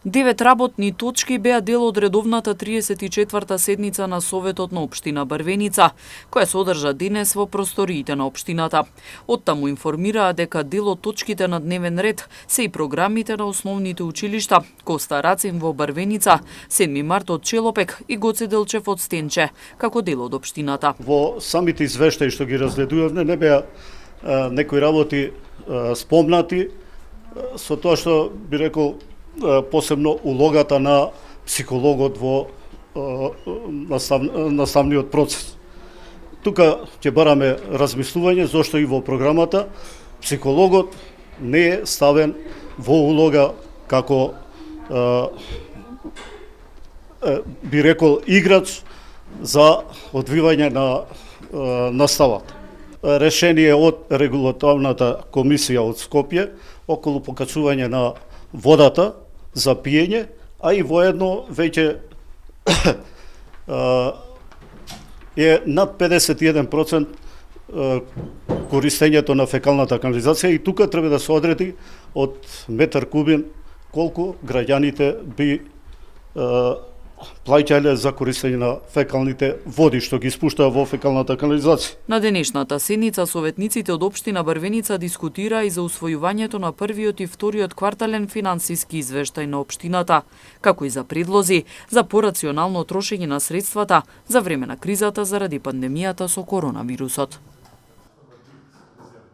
9 работни точки беа дел од редовната 34-та седница на Советот на општина Брвеница, која се одржа денес во просториите на општината. Оттаму информираа дека дел од точките на дневен ред се и програмите на основните училишта Коста Рацин во Брвеница, 7 март од Челопек и Гоце Делчев од Стенче, како дел од општината. Во самите извештаи што ги разгледувавме не беа некои работи спомнати, со тоа што би рекол посебно улогата на психологот во наставниот процес. Тука ќе бараме размислување зошто и во програмата психологот не е ставен во улога како би рекол играч за одвивање на наставата. Решение од регулаторната комисија од Скопје околу покачување на водата за пиење, а и воедно веќе е над 51% користењето на фекалната канализација и тука треба да се одреди од метар кубен колку граѓаните би плаќале за користење на фекалните води што ги спуштаа во фекалната канализација. На денешната седница советниците од општина Брвеница дискутираа и за усвојувањето на првиот и вториот квартален финансиски извештај на општината, како и за предлози за порационално трошење на средствата за време на кризата заради пандемијата со коронавирусот.